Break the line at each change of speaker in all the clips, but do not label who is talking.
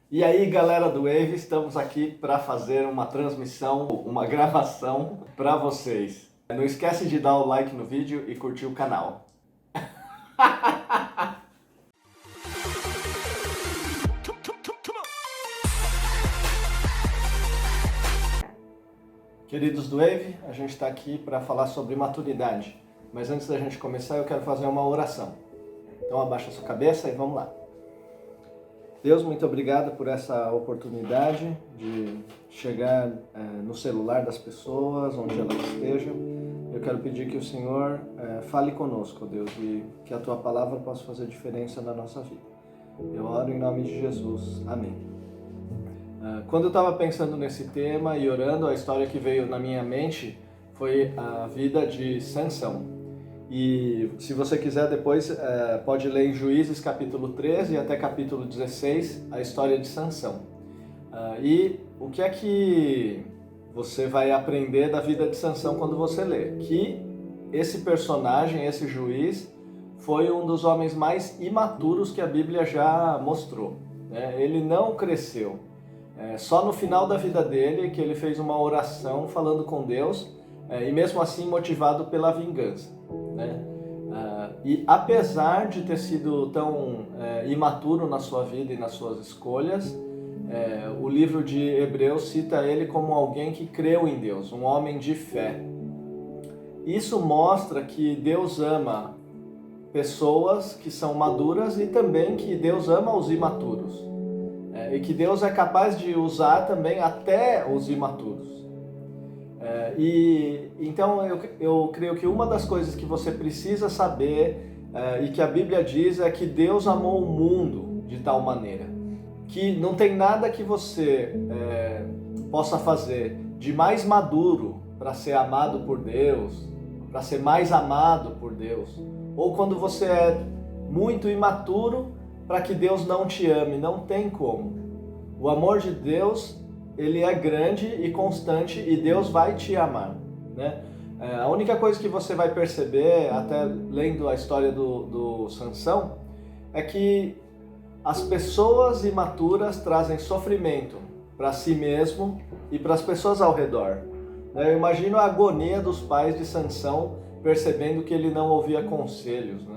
E aí, galera do Wave, estamos aqui para fazer uma transmissão, uma gravação para vocês. Não esquece de dar o like no vídeo e curtir o canal. Queridos do Wave, a gente está aqui para falar sobre maturidade. Mas antes da gente começar, eu quero fazer uma oração. Então abaixa a sua cabeça e vamos lá. Deus, muito obrigado por essa oportunidade de chegar no celular das pessoas, onde elas estejam. Eu quero pedir que o Senhor fale conosco, Deus, e que a Tua palavra possa fazer diferença na nossa vida. Eu oro em nome de Jesus. Amém. Quando eu estava pensando nesse tema e orando, a história que veio na minha mente foi a vida de Sansão. E se você quiser depois pode ler em Juízes capítulo 13 até capítulo 16 a história de Sansão. E o que é que você vai aprender da vida de Sansão quando você lê? Que esse personagem, esse juiz, foi um dos homens mais imaturos que a Bíblia já mostrou, né? Ele não cresceu. Só no final da vida dele que ele fez uma oração falando com Deus, e mesmo assim motivado pela vingança, né? E apesar de ter sido tão imaturo na sua vida e nas suas escolhas, o livro de Hebreus cita ele como alguém que creu em Deus, um homem de fé. Isso mostra que Deus ama pessoas que são maduras e também que Deus ama os imaturos. E que Deus é capaz de usar também até os imaturos. Então eu creio que uma das coisas que você precisa saber e que a Bíblia diz é que Deus amou o mundo de tal maneira que não tem nada que você possa fazer de mais maduro para ser amado por Deus, para ser mais amado por Deus, ou quando você é muito imaturo para que Deus não te ame. Não tem como. O amor de Deus, ele é grande e constante e Deus vai te amar, né? A única coisa que você vai perceber, até lendo a história do Sansão, é que as pessoas imaturas trazem sofrimento para si mesmo e para as pessoas ao redor. Eu imagino a agonia dos pais de Sansão percebendo que ele não ouvia conselhos, né?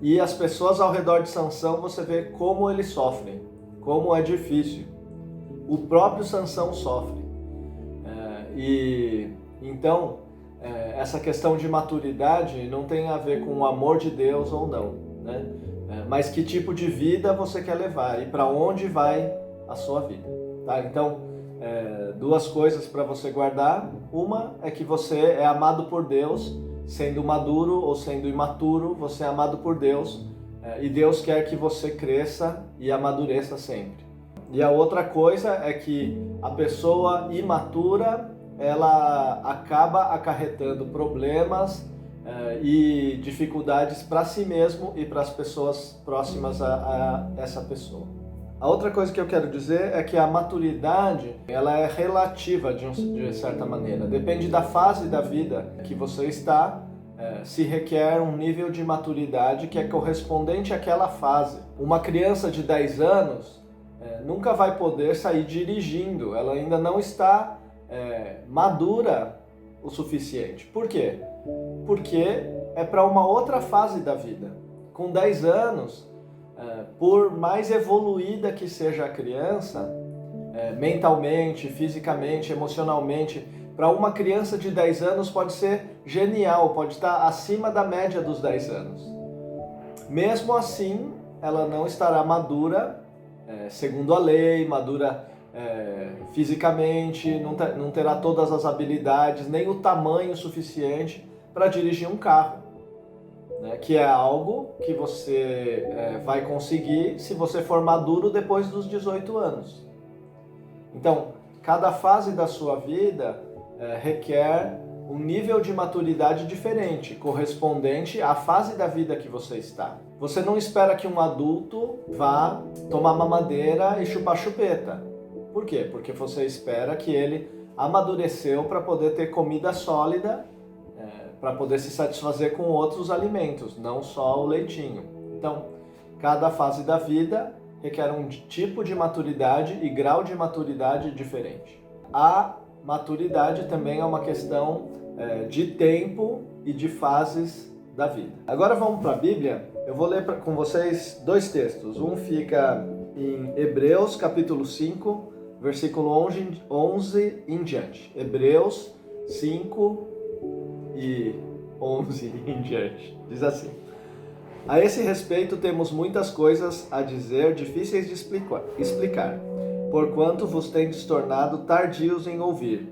E as pessoas ao redor de Sansão, você vê como eles sofrem, como é difícil. O próprio Sansão sofre. Então, essa questão de maturidade não tem a ver com o amor de Deus ou não, né? Mas que tipo de vida você quer levar e para onde vai a sua vida, tá? Então, duas coisas para você guardar. Uma é que você é amado por Deus, sendo maduro ou sendo imaturo, você é amado por Deus, e Deus quer que você cresça e amadureça sempre. E a outra coisa é que a pessoa imatura, ela acaba acarretando problemas e dificuldades para si mesmo e para as pessoas próximas a essa pessoa. A outra coisa que eu quero dizer é que a maturidade, ela é relativa de certa maneira. Depende da fase da vida que você está, se requer um nível de maturidade que é correspondente àquela fase. Uma criança de 10 anos nunca vai poder sair dirigindo, ela ainda não está madura o suficiente. Por quê? Porque é para uma outra fase da vida. Com 10 anos, por mais evoluída que seja a criança, mentalmente, fisicamente, emocionalmente, para uma criança de 10 anos pode ser genial, pode estar acima da média dos 10 anos. Mesmo assim, ela não estará madura, segundo a lei, madura fisicamente, não terá todas as habilidades, nem o tamanho suficiente para dirigir um carro, né? Que é algo que você vai conseguir se você for maduro depois dos 18 anos. Então, cada fase da sua vida requer um nível de maturidade diferente, correspondente à fase da vida que você está. Você não espera que um adulto vá tomar mamadeira e chupar chupeta. Por quê? Porque você espera que ele amadureceu para poder ter comida sólida, para poder se satisfazer com outros alimentos, não só o leitinho. Então, cada fase da vida requer um tipo de maturidade e grau de maturidade diferente. A maturidade também é uma questão de tempo e de fases da vida. Agora vamos para a Bíblia. Eu vou ler com vocês dois textos. Um fica em Hebreus capítulo 5, versículo 11 em diante. Hebreus 5 e 11 em diante. Diz assim: a esse respeito temos muitas coisas a dizer, difíceis de explicar, porquanto vos tendes tornado tardios em ouvir.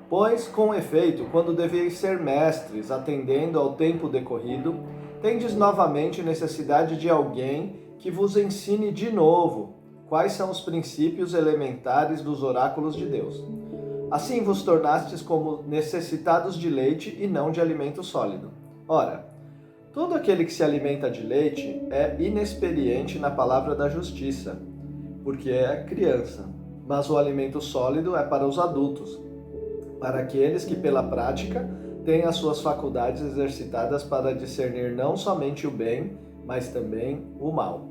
Pois, com efeito, quando deveis ser mestres, atendendo ao tempo decorrido, tendes novamente necessidade de alguém que vos ensine de novo quais são os princípios elementares dos oráculos de Deus. Assim vos tornastes como necessitados de leite e não de alimento sólido. Ora, todo aquele que se alimenta de leite é inexperiente na palavra da justiça, porque é criança. Mas o alimento sólido é para os adultos, para aqueles que pela prática têm as suas faculdades exercitadas para discernir não somente o bem, mas também o mal.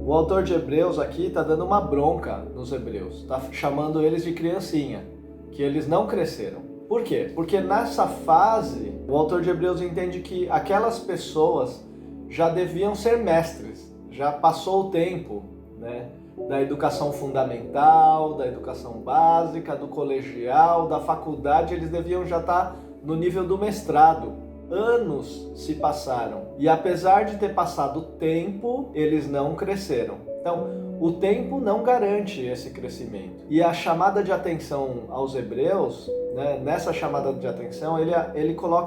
O autor de Hebreus aqui está dando uma bronca nos hebreus, está chamando eles de criancinha, que eles não cresceram. Por quê? Porque nessa fase, o autor de Hebreus entende que aquelas pessoas já deviam ser mestres, já passou o tempo, né, da educação fundamental, da educação básica, do colegial, da faculdade, eles deviam já estar no nível do mestrado. Anos se passaram e apesar de ter passado tempo, eles não cresceram. Então, o tempo não garante esse crescimento. E a chamada de atenção aos hebreus, né, nessa chamada de atenção, ele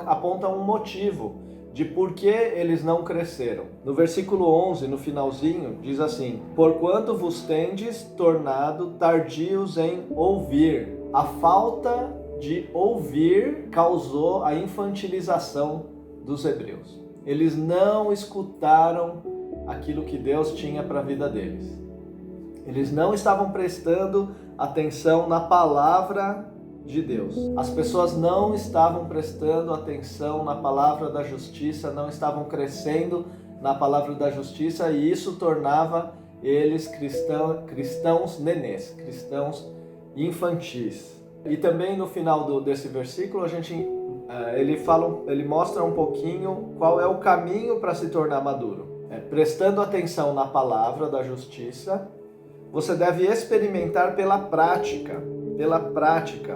aponta um motivo de por que eles não cresceram. No versículo 11, no finalzinho, diz assim: porquanto vos tendes tornado tardios em ouvir. A falta de ouvir causou a infantilização dos hebreus. Eles não escutaram aquilo que Deus tinha para a vida deles. Eles não estavam prestando atenção na palavra de Deus. As pessoas não estavam prestando atenção na palavra da justiça, não estavam crescendo na palavra da justiça, e isso tornava eles cristãos nenês, cristãos infantis. E também no final desse versículo ele mostra um pouquinho qual é o caminho para se tornar maduro. Prestando atenção na palavra da justiça, você deve experimentar pela prática.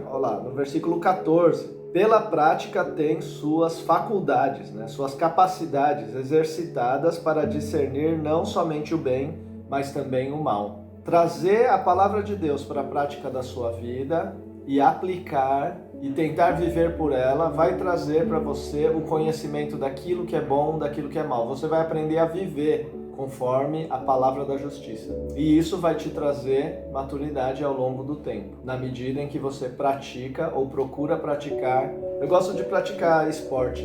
Olha lá, no versículo 14. Pela prática tem suas faculdades, né, suas capacidades exercitadas para discernir não somente o bem, mas também o mal. Trazer a palavra de Deus para a prática da sua vida e aplicar e tentar viver por ela vai trazer para você o conhecimento daquilo que é bom, daquilo que é mal. Você vai aprender a viver conforme a palavra da justiça. E isso vai te trazer maturidade ao longo do tempo, na medida em que você pratica ou procura praticar. Eu gosto de praticar esporte,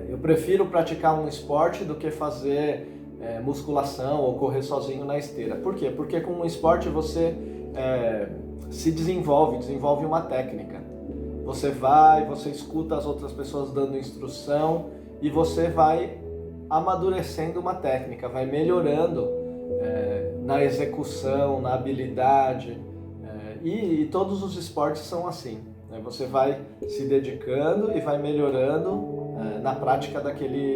eu prefiro praticar um esporte do que fazer musculação ou correr sozinho na esteira. Por quê? Porque com um esporte você se desenvolve uma técnica. Você escuta as outras pessoas dando instrução e você vai amadurecendo uma técnica, vai melhorando na execução, na habilidade, e todos os esportes são assim, né? Você vai se dedicando e vai melhorando na prática daquele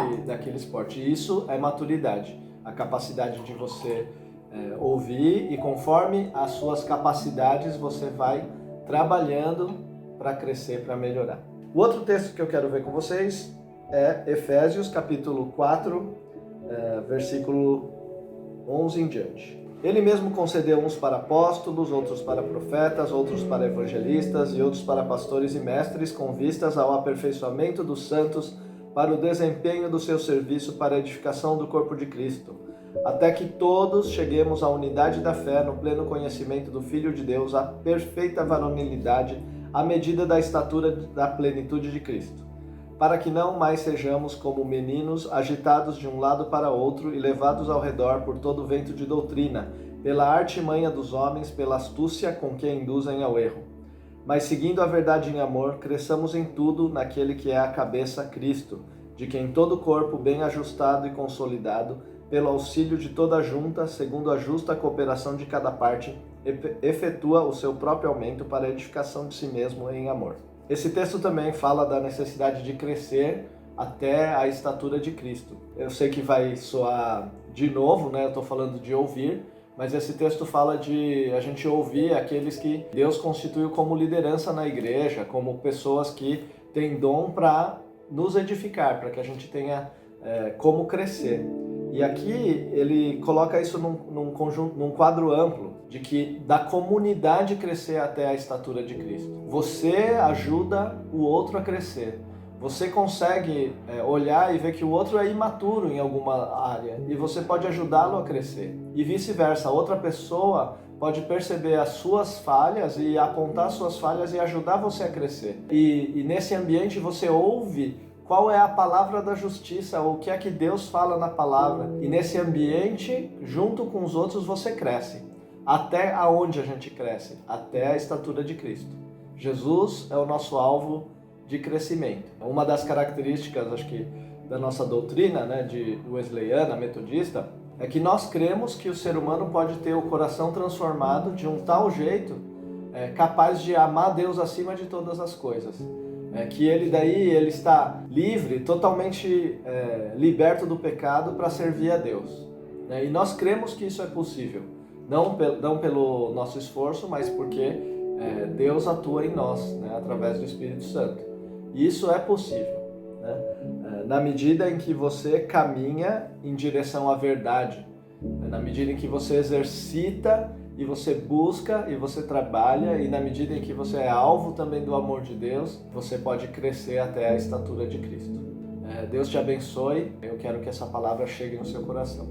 esporte. E isso é maturidade, a capacidade de você ouvir, e conforme as suas capacidades você vai trabalhando para crescer, para melhorar. O outro texto que eu quero ver com vocês é Efésios capítulo 4, versículo 11 em diante. Ele mesmo concedeu uns para apóstolos, outros para profetas, outros para evangelistas e outros para pastores e mestres, com vistas ao aperfeiçoamento dos santos, para o desempenho do seu serviço, para a edificação do corpo de Cristo, até que todos cheguemos à unidade da fé, no pleno conhecimento do Filho de Deus, à perfeita varonilidade, à medida da estatura da plenitude de Cristo, para que não mais sejamos como meninos, agitados de um lado para outro e levados ao redor por todo vento de doutrina, pela artimanha dos homens, pela astúcia com que induzem ao erro. Mas seguindo a verdade em amor, cresçamos em tudo naquele que é a cabeça, Cristo, de quem todo o corpo bem ajustado e consolidado pelo auxílio de toda a junta, segundo a justa cooperação de cada parte, efetua o seu próprio aumento para a edificação de si mesmo em amor. Esse texto também fala da necessidade de crescer até a estatura de Cristo. Eu sei que vai soar de novo, né? Eu estou falando de ouvir, mas esse texto fala de a gente ouvir aqueles que Deus constituiu como liderança na igreja, como pessoas que têm dom para nos edificar, para que a gente tenha como crescer. E aqui ele coloca isso num quadro amplo, de que da comunidade crescer até a estatura de Cristo. Você ajuda o outro a crescer. Você consegue olhar e ver que o outro é imaturo em alguma área e você pode ajudá-lo a crescer. E vice-versa, outra pessoa pode perceber as suas falhas e apontar as suas falhas e ajudar você a crescer. E nesse ambiente você ouve qual é a palavra da justiça, ou o que é que Deus fala na palavra. E nesse ambiente, junto com os outros, você cresce. Até aonde a gente cresce? Até a estatura de Cristo. Jesus é o nosso alvo de crescimento. Uma das características, acho que, da nossa doutrina, né, de wesleyana, metodista, é que nós cremos que o ser humano pode ter o coração transformado de um tal jeito capaz de amar Deus acima de todas as coisas. Que ele está livre, totalmente liberto do pecado para servir a Deus. E nós cremos que isso é possível, não pelo nosso esforço, mas porque Deus atua em nós, né, através do Espírito Santo. E isso é possível, né, na medida em que você caminha em direção à verdade, na medida em que você exercita e você busca e você trabalha, e na medida em que você é alvo também do amor de Deus, você pode crescer até a estatura de Cristo. Deus te abençoe. Eu quero que essa palavra chegue no seu coração.